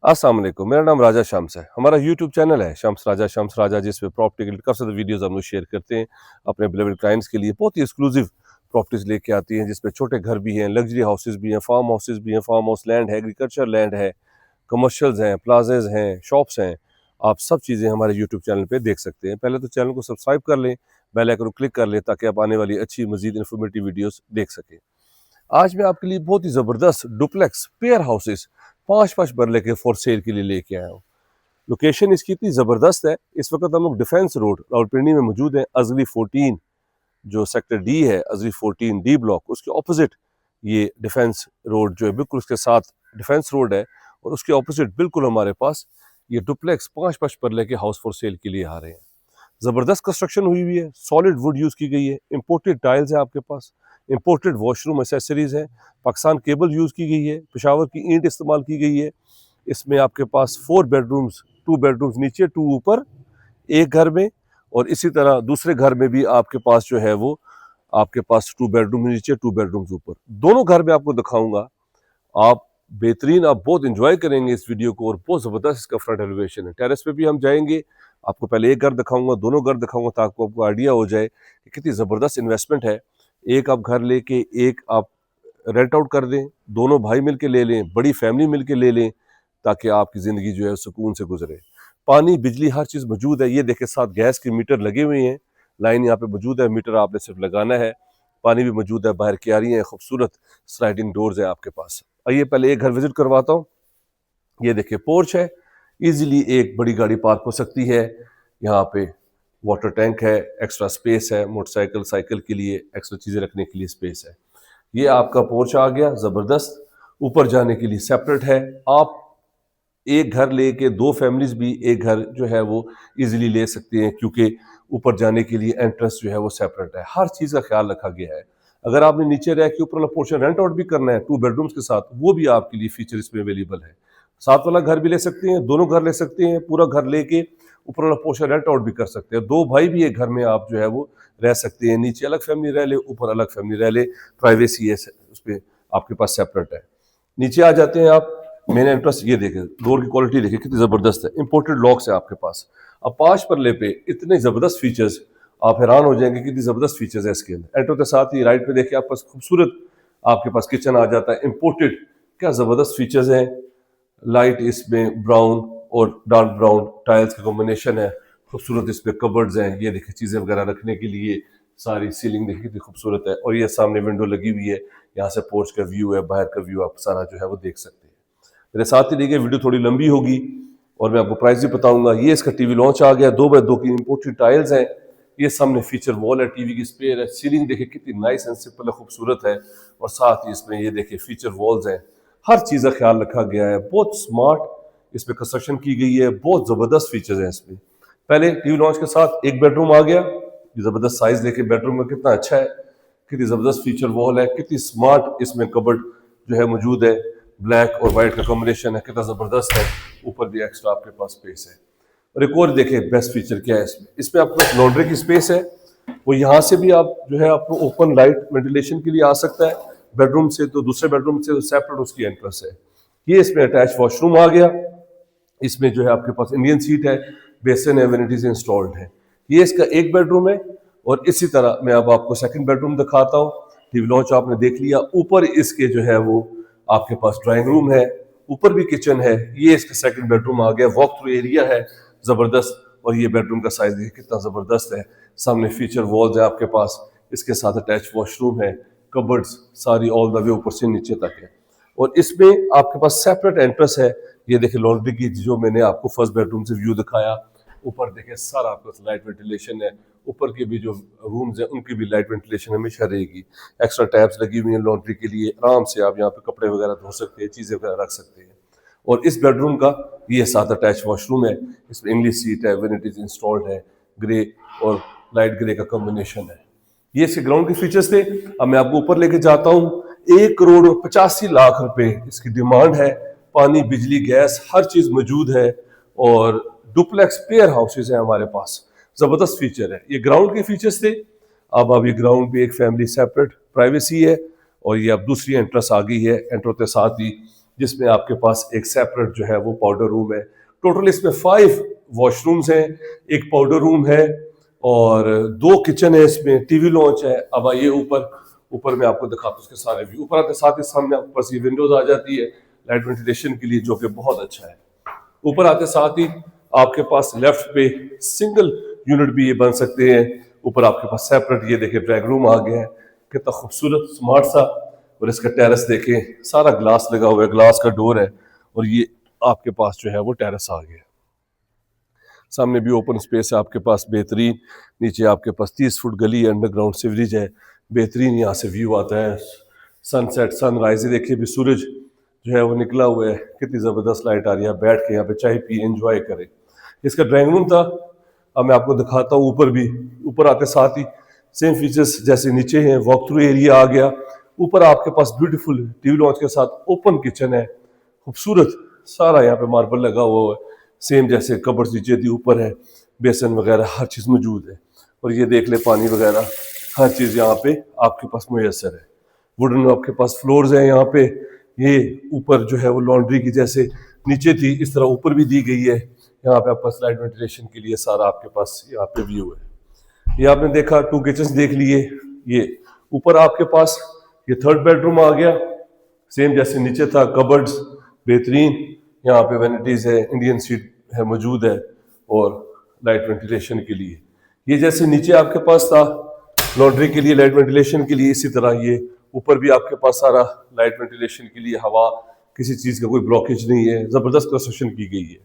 अस्सलाम वालेकुम। मेरा नाम राजा शम्स है। हमारा यूट्यूब चैनल है शम्स राजा जिसमें प्रॉपर्टी के काफ़ी सारे वीडियोस हम लोग शेयर करते हैं अपने बिलीवर्ड क्लाइंट्स के लिए। बहुत ही एक्सक्लूसिव प्रॉपर्टीज लेके आती हैं जिसमें छोटे घर भी हैं, लग्जरी हाउसेज भी हैं, फार्म हाउसेज भी हैं, फार्म हाउस लैंड है, एग्रीकल्चर लैंड है, कमर्शियल्स हैं, प्लाजेज हैं, शॉप्स हैं। आप सब चीज़ें हमारे यूट्यूब चैनल पर देख सकते हैं। पहले तो चैनल को सब्सक्राइब कर लें, बेल आइकन को क्लिक कर लें ताकि आप आने वाली अच्छी मजीद इन्फॉर्मेटिव वीडियोज़ देख सकें। आज मैं आपके लिए बहुत ही ज़बरदस्त डुप्लेक्स पेयर हाउसेस 5-5 मरले के फॉर सेल के लिए लेके आया हूँ। लोकेशन इसकी इतनी ज़बरदस्त है। इस वक्त हम लोग डिफेंस रोड रावलपिंडी में मौजूद हैं। अजली 14 जो सेक्टर डी है, अजली 14 डी ब्लॉक, उसके ऑपोजिट ये डिफेंस रोड जो है बिल्कुल उसके साथ डिफेंस रोड है और उसके ऑपोजिट बिल्कुल हमारे पास ये डुप्लेक्स 5-5 मरले के हाउस फॉर सेल के लिए आ रहे हैं। ज़बरदस्त कंस्ट्रक्शन हुई हुई है, सॉलिड वुड यूज़ की गई है, इंपोर्टेड टाइल्स है आपके पास, इंपोर्टेड वॉशरूम एसेसरीज है, पाकिस्तान केबल यूज़ की गई है, पेशावर की ईंट इस्तेमाल की गई है। इसमें आपके पास 4 बेडरूम्स, 2 बेडरूम्स नीचे, 2 ऊपर एक घर में, और इसी तरह दूसरे घर में भी आपके पास जो है वो आपके पास 2 बेडरूम नीचे, 2 बेडरूम्स ऊपर। दोनों घर में आपको दिखाऊंगा। आप बेहतरीन, आप बहुत इंजॉय करेंगे इस वीडियो को और बहुत ज़बरदस्त इसका फ्रंट एलिवेशन है। टेरेस पे भी हम जाएंगे, आपको पहले एक घर दिखाऊंगा, दोनों घर दिखाऊंगा ताकि आपको आइडिया हो जाए कि कितनी ज़बरदस्त इन्वेस्टमेंट है। एक आप घर लेके एक आप रेंट आउट कर दें, दोनों भाई मिलके ले लें, बड़ी फैमिली मिलके ले लें ताकि आपकी ज़िंदगी जो है सुकून से गुजरे। पानी, बिजली, हर चीज़ मौजूद है। ये देखें साथ गैस के मीटर लगे हुए हैं, लाइन यहाँ पे मौजूद है, मीटर आपने सिर्फ लगाना है। पानी भी मौजूद है, बाहर क्यारियाँ हैं, खूबसूरत स्लाइडिंग डोर्स है आपके पास। आइए पहले एक घर विजिट करवाता हूँ। ये देखिए पोर्च है, इजीली एक बड़ी गाड़ी पार्क हो सकती है। यहाँ पे वाटर टैंक है, एक्स्ट्रा स्पेस है, मोटरसाइकिल साइकिल के लिए एक्स्ट्रा चीज़ें रखने के लिए स्पेस है। ये आपका पोर्च आ गया ज़बरदस्त। ऊपर जाने के लिए सेपरेट है। आप एक घर लेके 2 फैमिलीज भी एक घर जो है वो इजीली ले सकते हैं क्योंकि ऊपर जाने के लिए एंट्रेंस जो है वो सेपरेट है। हर चीज़ का ख्याल रखा गया है। अगर आपने नीचे रह के ऊपर वाला पोर्शन रेंट आउट भी करना है 2 बेडरूम्स के साथ, वो भी आपके लिए फीचर इसमें अवेलेबल है। साथ वाला घर भी ले सकते हैं, दोनों घर ले सकते हैं, पूरा घर लेके ऊपर वाला पोर्शन रेंट आउट भी कर सकते हैं। 2 भाई भी एक घर में आप जो है वो रह सकते हैं। नीचे अलग फैमिली रह ले, ऊपर अलग फैमिली रह ले, प्राइवेसी है उस पर आपके पास सेपरेट है। नीचे आ जाते हैं आप, मेन एंट्रेंस ये देखें, डोर की क्वालिटी देखिए कितनी ज़बरदस्त है, इंपोर्टेड लॉक्स है आपके पास। अब 5 पल्ले पे इतने ज़बरदस्त फीचर्स, आप हैरान हो जाएंगे कितनी ज़बरदस्त फीचर्स है इसके अंदर। एंट्रो के साथ ही राइट पे देखिए आपके पास खूबसूरत आपके पास किचन आ जाता है, इंपोर्टेड, क्या ज़बरदस्त फीचर्स हैं। लाइट इसमें ब्राउन और डार्क ब्राउन टाइल्स का कॉम्बिनेशन है, खूबसूरत इस पे कबर्ड्स हैं। ये देखिए चीज़ें वगैरह रखने के लिए, सारी सीलिंग देखिए कितनी खूबसूरत है, और ये सामने विंडो लगी हुई है, यहाँ से पोर्च का व्यू है, बाहर का व्यू आप सारा जो है वो देख सकते हैं। मेरे साथ ही देखिए वीडियो थोड़ी लंबी होगी और मैं आपको प्राइस भी बताऊंगा। ये इसका टीवी लॉन्च आ गया, 2x2 की इंपोर्टेड टाइल्स हैं। ये सामने फीचर वॉल है, टीवी की स्पेयर है, सीलिंग देखिए कितनी नाइस एंड सिंपल है, खूबसूरत है, और साथ ही इसमें ये देखिए फीचर वॉल्स हैं। हर चीज़ का ख्याल रखा गया है, बहुत स्मार्ट इसमें कंस्ट्रक्शन की गई है, बहुत ज़बरदस्त फीचर्स हैं इसमें। पहले टीवी लॉन्च के साथ एक बेडरूम आ गया, ये ज़बरदस्त साइज देखिए बेडरूम में कितना अच्छा है, कितनी ज़बरदस्त फीचर वॉल है, कितनी स्मार्ट इसमें कबर्ड जो है मौजूद है, ब्लैक और वाइट का कॉम्बिनेशन है, कितना ज़बरदस्त है। ऊपर भी एक्स्ट्रा आपके पास स्पेस है। और एक और देखिए बेस्ट फीचर क्या है इसमें आपके पास लॉन्ड्री की स्पेस है, वो यहाँ से भी आप जो है आपको ओपन लाइट वेंटिलेशन के लिए आ सकता है। बेडरूम से तो दूसरे बेडरूम से सेपरेट उसकी एंट्रेंस है। ये इसमें अटैच वॉशरूम आ गया, इसमें जो है आपके पास इंडियन सीट है, बेसिन है, वेनिटीज इंस्टॉल्ड है। ये इसका एक बेडरूम है। और इसी तरह मैं अब आपको सेकंड बेडरूम दिखाता हूँ। टीवी लॉन्च आपने देख लिया, ऊपर इसके जो है वो आपके पास ड्राइंग रूम है, ऊपर भी किचन है। ये इसका सेकंड बेडरूम आ गया, वॉक थ्रू एरिया है ज़बरदस्त, और ये बेडरूम का साइज देखिए कितना ज़बरदस्त है। सामने फीचर वॉल्स है आपके पास, इसके साथ अटैच वॉशरूम है, कबर्ड्स सारी ऑल द वे ऊपर से नीचे तक है। और इसमें आपके पास सेपरेट एंट्रेंस है। ये देखिए लॉन्ड्री की जो मैंने आपको फर्स्ट बेडरूम से व्यू दिखाया, ऊपर देखिए सारा आपके पास लाइट वेंटिलेशन है, ऊपर के भी जो रूम्स हैं उनकी भी लाइट वेंटिलेशन हमेशा रहेगी। एक्स्ट्रा टैब्स लगी हुई हैं लॉन्ड्री के लिए, आराम से आप यहाँ पे कपड़े वगैरह धो सकते हैं, चीज़ें वगैरह रख सकते हैं। और इस बेडरूम का ये साथ अटैच वॉशरूम है, इसमें इंग्लिश सीट है, वेनिटीज इंस्टॉल्ड है, ग्रे और लाइट ग्रे का कॉम्बिनेशन है। ये इसके ग्राउंड के फीचर्स थे। अब मैं आपको ऊपर लेके जाता हूँ। 1,85,00,000 रुपए इसकी डिमांड है। पानी, बिजली, गैस हर चीज मौजूद है, और डुप्लेक्स पेयर हाउसेज है हमारे पास। जबरदस्त फीचर है। ये ग्राउंड के फीचर्स थे। अब ये ग्राउंड पे एक फैमिली सेपरेट प्राइवेसी है, और ये अब दूसरी एंट्रेंस आ गई है। एंट्रो के साथ ही जिसमें आपके पास एक सेपरेट जो है वो पाउडर रूम है। टोटल इसमें 5 वॉशरूम्स हैं, एक पाउडर रूम है और 2 किचन है, इसमें टीवी लॉन्च है। अब आइए ऊपर मैं आपको दिखाता हूँ उसके सारे व्यू। ऊपर आते साथ ही सामने आपके पास ये विंडोज आ जाती है लाइट वेंटिलेशन के लिए, जो कि बहुत अच्छा है। ऊपर आते साथ ही आपके पास लेफ्ट पे सिंगल यूनिट भी ये बन सकते हैं। ऊपर आपके पास सेपरेट ये देखें ड्राइंग रूम आ गया है, कितना खूबसूरत स्मार्ट सा। और इसका टेरेस देखें, सारा ग्लास लगा हुआ है, ग्लास का डोर है और ये आपके पास जो है वो टेरेस आ गया। सामने भी ओपन स्पेस है आपके पास बेहतरीन। नीचे आपके पास 30 फुट गली है, अंडरग्राउंड सीवरेज है, बेहतरीन यहाँ से व्यू आता है। सनसेट सनराइज देखिए, भी सूरज जो है वो निकला हुआ है, कितनी ज़बरदस्त लाइट आ रही है। बैठ के यहाँ पे चाय पिए, एंजॉय करें। इसका ड्राइंग रूम था, अब मैं आपको दिखाता हूँ ऊपर भी। ऊपर आते साथ ही सेम फीचर्स जैसे नीचे हैं, वॉक थ्रू एरिया आ गया। ऊपर आपके पास ब्यूटीफुल टीवी लॉन्च के साथ ओपन किचन है, खूबसूरत, सारा यहाँ पे मार्बल लगा हुआ है, सेम जैसे कबर्ड नीचे थी ऊपर है, बेसन वगैरह हर चीज़ मौजूद है। और ये देख ले पानी वगैरह हर चीज़ यहाँ पे आपके पास मुयसर है। वुडन आपके पास फ्लोर्स हैं यहाँ पे। ये ऊपर जो है वो लॉन्ड्री की जैसे नीचे थी इस तरह ऊपर भी दी गई है। यहाँ पे आपका लाइट वेंटिलेशन के लिए सारा आपके पास यहाँ पे व्यू है। ये आपने देखा 2 किचन देख लिए। ये ऊपर आपके पास ये 3rd बेडरूम आ गया, सेम जैसे नीचे था, कबर्ड्स बेहतरीन, यहाँ पे वैनिटीज है, इंडियन सीट है मौजूद है और लाइट वेंटिलेशन के लिए। ये जैसे नीचे आपके पास था लॉन्ड्री के लिए, लाइट वेंटिलेशन के लिए, इसी तरह ये ऊपर भी आपके पास सारा लाइट वेंटिलेशन के लिए, हवा किसी चीज़ का कोई ब्लॉकेज नहीं है, ज़बरदस्त कंस्ट्रक्शन की गई है।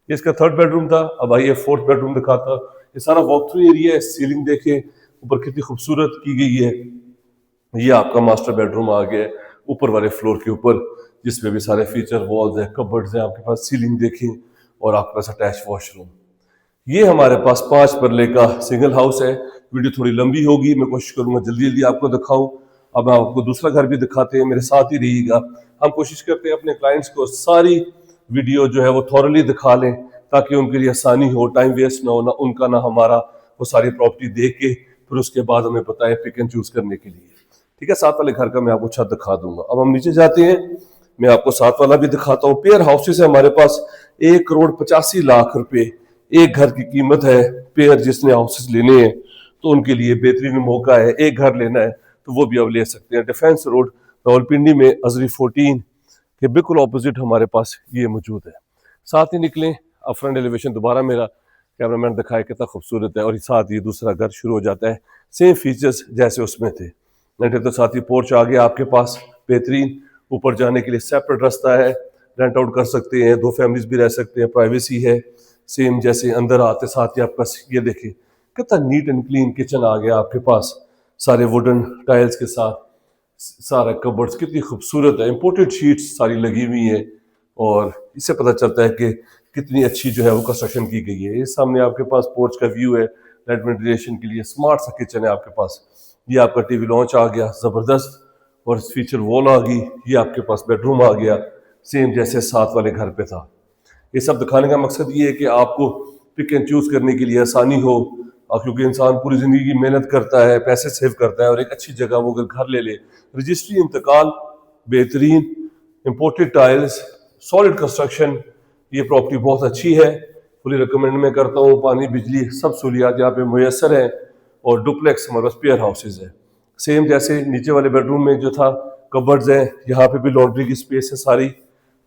ये इसका 3rd बेडरूम था। अब आइए 4th बेडरूम दिखाता। ये सारा वॉक थ्रू एरिया है, सीलिंग देखें ऊपर कितनी खूबसूरत की गई है। ये आपका मास्टर बेडरूम आ गया ऊपर वाले फ्लोर के ऊपर, जिसमें भी सारे फीचर वॉल्स हैं, कबर्ड्स हैं आपके पास, सीलिंग देखें और आपके पास अटैच वॉशरूम। ये हमारे पास 5 मरले का सिंगल हाउस है। वीडियो थोड़ी लंबी होगी, मैं कोशिश करूंगा जल्दी जल्दी आपको दिखाऊं। अब हम आपको दूसरा घर भी दिखाते हैं, मेरे साथ ही रहिएगा। हम कोशिश करते हैं अपने क्लाइंट्स को सारी वीडियो जो है वो थॉरली दिखा लें, ताकि उनके लिए आसानी हो, टाइम वेस्ट ना हो, ना उनका ना हमारा। वो सारी प्रॉपर्टी देख के फिर उसके बाद हमें पता है पिक एंड चूज करने के लिए। ठीक है, 7 वाले घर का मैं आपको छत दिखा दूंगा। अब हम नीचे जाते हैं, मैं आपको 7 वाला भी दिखाता हूँ। पेयर हाउसेस है हमारे पास, 1,85,00,000 रुपए एक घर की कीमत है। पेयर जिसने हाउसेस लेने हैं तो उनके लिए बेहतरीन मौका है। एक घर लेना है तो वो भी अब ले सकते हैं। डिफेंस रोड रावलपिंडी में अजरी 14 के बिल्कुल ऑपोजिट हमारे पास ये मौजूद है। साथ ही निकलें, अब फ्रंट एलिवेशन दोबारा मेरा कैमरामैन दिखाए कितना खूबसूरत है, और साथ ही दूसरा घर शुरू हो जाता है, सेम फीचर्स जैसे उसमें थे। तो साथ ही पोर्च आ गया आपके पास बेहतरीन। ऊपर जाने के लिए सेपरेट रास्ता है, रेंट आउट कर सकते हैं, 2 फैमिलीज भी रह सकते हैं, प्राइवेसी है। सेम जैसे अंदर आते साथ ही आपका ये देखिए कितना नीट एंड क्लीन किचन आ गया आपके पास, सारे वुडन टाइल्स के साथ, सारा कबर्ड्स कितनी खूबसूरत है, इंपोर्टेड शीट्स सारी लगी हुई है। और इससे पता चलता है कि कितनी अच्छी जो है वो कंस्ट्रक्शन की गई है। ये सामने आपके पास पोर्च का व्यू है, लाइट वेंटिलेशन के लिए स्मार्ट सा किचन है आपके पास। ये आपका टीवी लॉन्च आ गया ज़बरदस्त, और फीचर वॉल आ गई। ये आपके पास बेडरूम आ गया, सेम जैसे 7 वाले घर पे था। ये सब दिखाने का मकसद ये है कि आपको पिक एंड चूज करने के लिए आसानी हो, और क्योंकि इंसान पूरी ज़िंदगी मेहनत करता है, पैसे सेव करता है, और एक अच्छी जगह वो अगर घर ले ले, रजिस्ट्री, इंतकाल बेहतरीन, इम्पोर्टेड टाइल्स, सॉलिड कंस्ट्रक्शन, ये प्रॉपर्टी बहुत अच्छी है, फुली रिकमेंड मैं करता हूँ। पानी बिजली सब सहूलियात यहाँ पे मुयसर है, और डुप्लेक्स हमारे पास पेयर हाउसेज है। सेम जैसे नीचे वाले बेडरूम में जो था कबर्ड्स हैं, यहाँ पे भी लॉन्ड्री की स्पेस है सारी,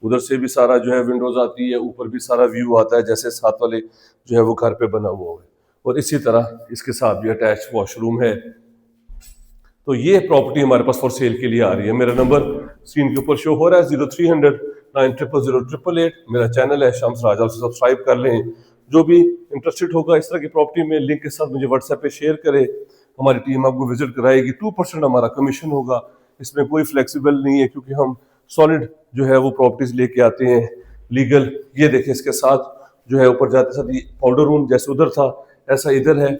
उधर से भी सारा जो है विंडोज आती है, ऊपर भी सारा व्यू आता है जैसे 7 वाले जो है वो घर पे बना हुआ है। और इसी तरह इसके साथ भी अटैच वॉशरूम है। तो ये प्रॉपर्टी हमारे पास फॉर सेल के लिए आ रही है। मेरा नंबर स्क्रीन के ऊपर शो हो रहा है, 0300 9000888। मेरा चैनल है शम्स राजा, उसे सब्सक्राइब कर लें। जो भी इंटरेस्टेड होगा इस तरह की प्रॉपर्टी में, लिंक के साथ मुझे व्हाट्सएप पे शेयर करें, हमारी टीम आपको विजिट कराएगी। 2% हमारा कमीशन होगा, इसमें कोई फ्लेक्सिबल नहीं है, क्योंकि हम सॉलिड जो है वो प्रॉपर्टीज लेके आते हैं, लीगल। ये देखें, इसके साथ जो है ऊपर जाते साथ पाउडर रूम जैसे उधर था ऐसा इधर है।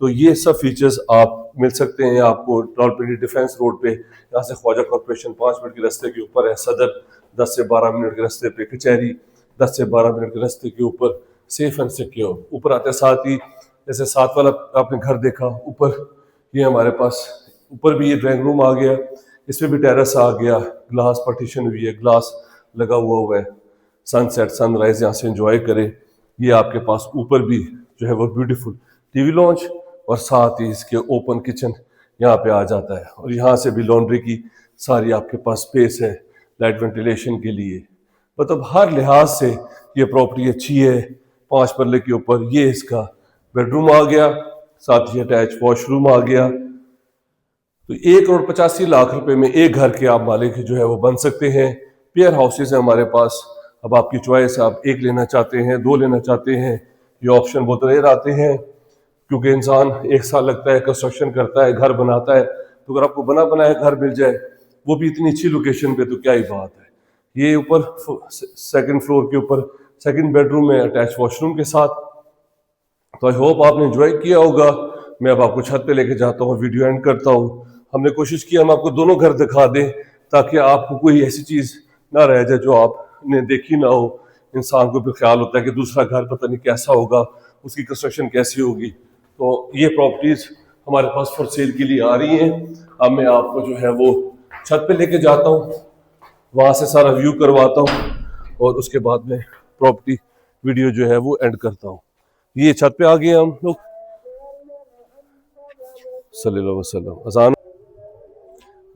तो ये सब फीचर्स आप मिल सकते हैं आपको रावलपिंडी डिफेंस रोड पे। यहाँ से ख्वाजा कॉर्पोरेशन 5 मिनट के रास्ते के ऊपर है, सदर 10 से 12 मिनट के रास्ते पे, कचहरी 10 से 12 मिनट के रास्ते के ऊपर, सेफ एंड सिक्योर। ऊपर आते साथ ही जैसे 7 वाला आपने घर देखा ऊपर, ये हमारे पास ऊपर भी ये ड्राइंग रूम आ गया, इसमें भी टेरेस आ गया, ग्लास पार्टीशन हुई है, ग्लास लगा हुआ है, सनसेट सनराइज यहाँ से एंजॉय करें। ये आपके पास ऊपर भी जो है वो ब्यूटीफुल टीवी लॉन्च और साथ ही इसके ओपन किचन यहाँ पे आ जाता है, और यहाँ से भी लॉन्ड्री की सारी आपके पास स्पेस है लाइट वेंटिलेशन के लिए। मतलब हर लिहाज से ये प्रॉपर्टी अच्छी है। 5 मरले के ऊपर ये इसका बेडरूम आ गया, साथ ही अटैच वॉशरूम आ गया। तो 1,85 लाख रुपए में एक घर के आप मालिक जो है वो बन सकते हैं। पेयर हाउसेज है हमारे पास। अब आपकी चॉइस, आप एक लेना चाहते हैं, 2 लेना चाहते हैं, ये ऑप्शन बहुत रेयर आते हैं, क्योंकि इंसान 1 साल लगता है, कंस्ट्रक्शन करता है, घर बनाता है। तो अगर आपको बना बनाया घर मिल जाए, वो भी इतनी अच्छी लोकेशन पे, तो क्या ही बात है। ये ऊपर सेकंड फ्लोर के ऊपर सेकंड बेडरूम में अटैच वॉशरूम के साथ। तो आई होप आपने एंजॉय किया होगा। मैं अब आपको छत पे लेके जाता हूँ, वीडियो एंड करता हूँ। हमने कोशिश की हम आपको दोनों घर दिखा दें, ताकि आपको कोई ऐसी चीज़ ना रह जाए जो आपने देखी ना हो। इंसान को भी ख्याल होता है कि दूसरा घर पता नहीं कैसा होगा, उसकी कंस्ट्रक्शन कैसी होगी। तो ये प्रॉपर्टीज़ हमारे पास फॉर सेल के लिए आ रही हैं। अब मैं आपको जो है वो छत पे लेके जाता हूँ, वहाँ से सारा व्यू करवाता हूँ, और उसके बाद में प्रॉपर्टी वीडियो जो है वो एंड करता हूँ। ये छत पे आ गए हम लोग। सल्लल्लाहु अलैहि वसल्लम। अजान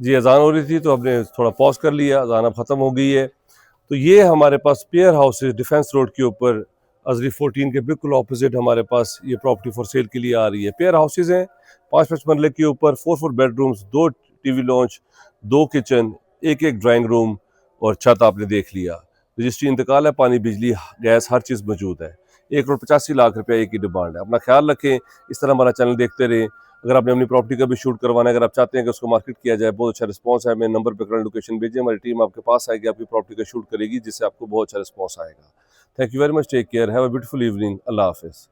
जी, अजान हो रही थी तो हमने थोड़ा पॉज कर लिया, अजान अब ख़त्म हो गई है। तो ये हमारे पास पेयर हाउस डिफेंस रोड के ऊपर अजरी 14 के बिल्कुल ऑपोजिट हमारे पास ये प्रॉपर्टी फॉर सेल के लिए आ रही है। पेयर हाउसेज हैं 5-5 मरले के ऊपर, 4 बेडरूम्स, 2 टीवी लॉन्च, 2 किचन, एक ड्राइंग रूम, और छत आपने देख लिया। रजिस्ट्री इंतकाल है, पानी बिजली गैस हर चीज़ मौजूद है। 1,85 लाख रुपया एक ही डिमांड है। अपना ख्याल रखें, इस तरह हमारा चैनल देखते रहें। अगर आपने अपनी प्रॉपर्टी का भी शूट करवाना है, अगर आप चाहते हैं कि उसको मार्केट किया जाए, बहुत अच्छा रिस्पांस है। मेरे नंबर पर करंट लोकेशन भेजिए, हमारी टीम आपके पास आएगी, आपकी प्रॉपर्टी का शूट करेगी, जिससे आपको बहुत अच्छा रिस्पांस आएगा। Thank you very much, take care, have a beautiful evening, अल्लाह हाफिज़।